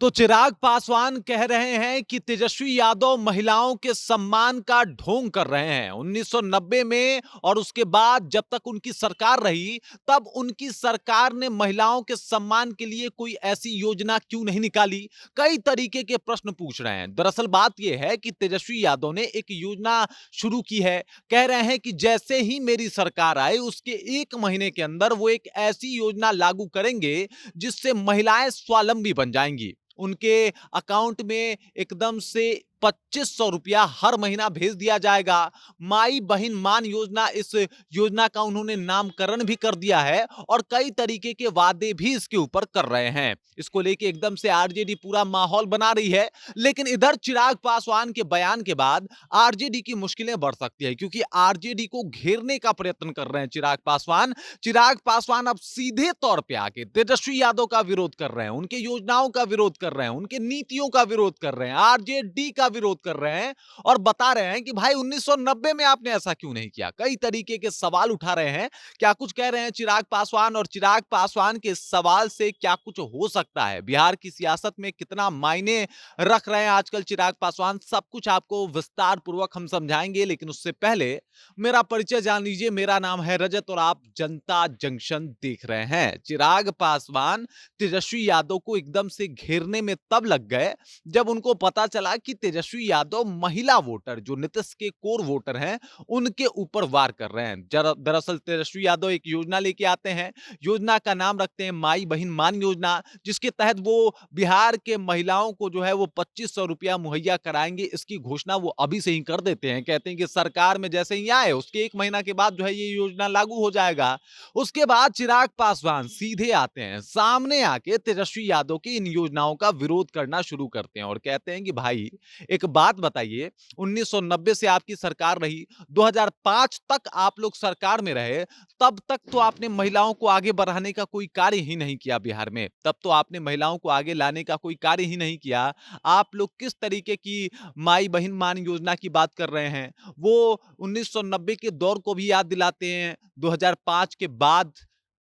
तो चिराग पासवान कह रहे हैं कि तेजस्वी यादव महिलाओं के सम्मान का ढोंग कर रहे हैं। 1990 में और उसके बाद जब तक उनकी सरकार रही, तब उनकी सरकार ने महिलाओं के सम्मान के लिए कोई ऐसी योजना क्यों नहीं निकाली? कई तरीके के प्रश्न पूछ रहे हैं। दरअसल बात यह है कि तेजस्वी यादव ने एक योजना शुरू की है। कह रहे हैं कि जैसे ही मेरी सरकार आए, उसके 1 महीने के अंदर वो एक ऐसी योजना लागू करेंगे, जिससे महिलाएं स्वावलंबी बन जाएंगी। उनके अकाउंट में एकदम से 2500 रुपया हर महीना भेज दिया जाएगा। माई बहन मान योजना, इस योजना का उन्होंने नामकरण भी कर दिया है और कई तरीके के वादे भी इसके ऊपर कर रहे हैं। इसको लेके एकदम से आरजेडी पूरा माहौल बना रही है। लेकिन इधर चिराग पासवान के बयान के बाद आरजेडी की मुश्किलें बढ़ सकती है, क्योंकि आरजेडी को घेरने का प्रयत्न कर रहे हैं चिराग पासवान। चिराग पासवान अब सीधे तौर पे आके तेजस्वी यादव का विरोध कर रहे हैं, उनके योजनाओं का विरोध कर रहे हैं, उनके नीतियों का विरोध कर रहे हैं, आरजेडी का विरोध कर रहे हैं और बता रहे हैं कि भाई 1990 में आपने ऐसा क्यों नहीं किया। कई तरीके के सवाल उठा रहे हैं। क्या कुछ कह रहे हैं चिराग पासवान, और चिराग पासवान के सवाल से क्या कुछ हो सकता है, बिहार की सियासत में कितना मायने रख रहे हैं आजकल चिराग पासवान, सब कुछ आपको विस्तार पूर्वक हम समझाएंगे। लेकिन उससे पहले मेरा परिचय जान लीजिए। मेरा नाम है रजत और आप जनता जंक्शन देख रहे हैं। चिराग पासवान तेजस्वी यादव को एकदम से घेरने में तब लग गए जब उनको पता चला कि तेजस्वी यादव महिला वोटर, जो नीतीश के कोर वोटर हैं, उनके ऊपर वार कर रहे हैं। दरअसल तेजस्वी यादव एक योजना लेके आते हैं। योजना का नाम रखते हैं माई बहन मान योजना, जिसके तहत वो बिहार के महिलाओं को जो है वो 2500 रुपया मुहैया कराएंगे। इसकी घोषणा वो अभी से ही कर देते हैं। कहते हैं कि सरकार में जैसे ही आए उसके 1 महीना के बाद जो है ये योजना लागू हो जाएगा। उसके बाद चिराग पासवान सीधे आते हैं, सामने आके तेजस्वी यादव की इन योजनाओं का विरोध करना शुरू करते हैं और कहते हैं कि भाई एक बात बताइए, 1990 से आपकी सरकार रही, 2005 तक आप लोग सरकार में रहे, तब तक तो आपने महिलाओं को आगे बढ़ाने का कोई कार्य ही नहीं किया बिहार में। तब तो आपने महिलाओं को आगे लाने का कोई कार्य ही नहीं किया। आप लोग किस तरीके की माई बहन मान योजना की बात कर रहे हैं? वो 1990 के दौर को भी याद दिलाते हैं, 2005 के बाद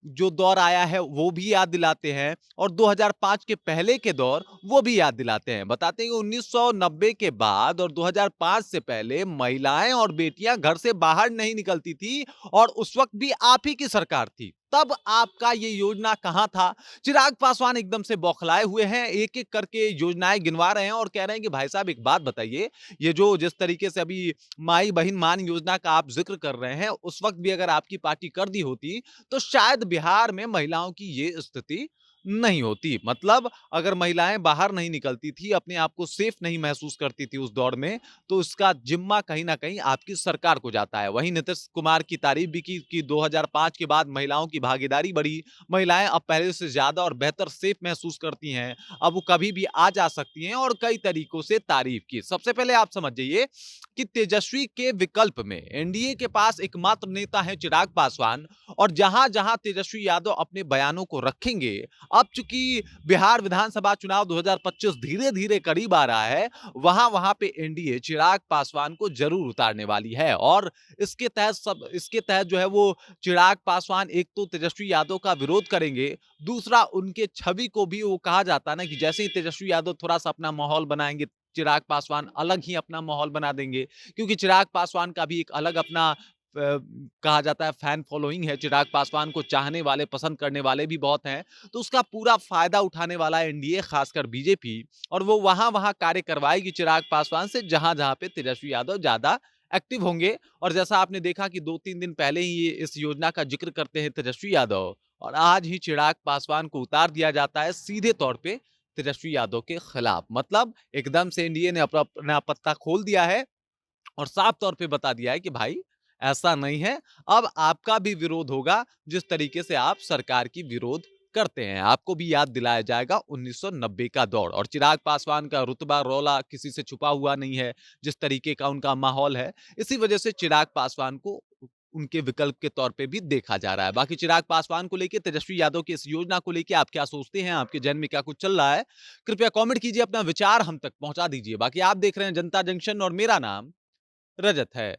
जो दौर आया है वो भी याद दिलाते हैं और 2005 के पहले के दौर वो भी याद दिलाते हैं। बताते हैं कि 1990 के बाद और 2005 से पहले महिलाएं और बेटियां घर से बाहर नहीं निकलती थी और उस वक्त भी आप ही की सरकार थी। तब आपका ये योजना कहां था? चिराग पासवान एकदम से बौखलाए हुए हैं, एक एक करके योजनाएं गिनवा रहे हैं और कह रहे हैं कि भाई साहब एक बात बताइए, ये जो जिस तरीके से अभी माई बहन मान योजना का आप जिक्र कर रहे हैं, उस वक्त भी अगर आपकी पार्टी कर दी होती तो शायद बिहार में महिलाओं की ये स्थिति नहीं होती। मतलब अगर महिलाएं बाहर नहीं निकलती थी, अपने आप को सेफ नहीं महसूस करती थी उस दौर में, तो इसका जिम्मा कहीं ना कहीं आपकी सरकार को जाता है। वहीं नीतीश कुमार की तारीफ भी की कि 2005 के बाद महिलाओं की भागीदारी बढ़ी, महिलाएं अब पहले से ज्यादा और बेहतर सेफ महसूस करती हैं, अब वो कभी भी आ जा सकती हैं, और कई तरीकों से तारीफ की। सबसे पहले आप समझ जाइए कि तेजस्वी के विकल्प में एनडीए के पास एकमात्र नेता है चिराग पासवान, और जहां जहां तेजस्वी यादव अपने बयानों को रखेंगे, अब चूंकि बिहार विधानसभा चुनाव 2025 धीरे धीरे करीब आ रहा है, वहां वहां पे एनडीए चिराग पासवान को जरूर उतारने वाली है। और इसके तहत जो है वो चिराग पासवान एक तो तेजस्वी यादव का विरोध करेंगे, दूसरा उनके छवि को भी, वो कहा जाता है ना कि जैसे ही तेजस्वी यादव थोड़ा सा अपना माहौल बनाएंगे, चिराग पासवान अलग ही अपना माहौल बना देंगे, क्योंकि चिराग पासवान का भी एक अलग अपना कहा जाता है फैन फॉलोइंग है। चिराग पासवान को चाहने वाले, पसंद करने वाले भी बहुत हैं। तो उसका पूरा फायदा उठाने वाला एनडीए, खासकर बीजेपी, और वो वहां वहां कार्य करवाएगी चिराग पासवान से जहां जहां पे तेजस्वी यादव ज्यादा एक्टिव होंगे। और जैसा आपने देखा कि 2-3 दिन पहले ही ये इस योजना का जिक्र करते हैं तेजस्वी यादव, और आज ही चिराग पासवान को उतार दिया जाता है सीधे तौर पे तेजस्वी यादव के खिलाफ। मतलब एकदम से एनडीए ने अपना पत्ता खोल दिया है और साफ तौर पे बता दिया है कि भाई ऐसा नहीं है, अब आपका भी विरोध होगा जिस तरीके से आप सरकार की विरोध करते हैं। आपको भी याद दिलाया जाएगा 1990 का दौर, और चिराग पासवान का रुतबा रौला किसी से छुपा हुआ नहीं है, जिस तरीके का उनका माहौल है, इसी वजह से चिराग पासवान को उनके विकल्प के तौर पे भी देखा जा रहा है। बाकी चिराग पासवान को लेके, तेजस्वी यादव की इस योजना को लेके आप क्या सोचते हैं? आपके जहन में क्या कुछ चल रहा है? कृपया कमेंट कीजिए, अपना विचार हम तक पहुंचा दीजिए। बाकी आप देख रहे हैं जनता जंक्शन और मेरा नाम रजत है।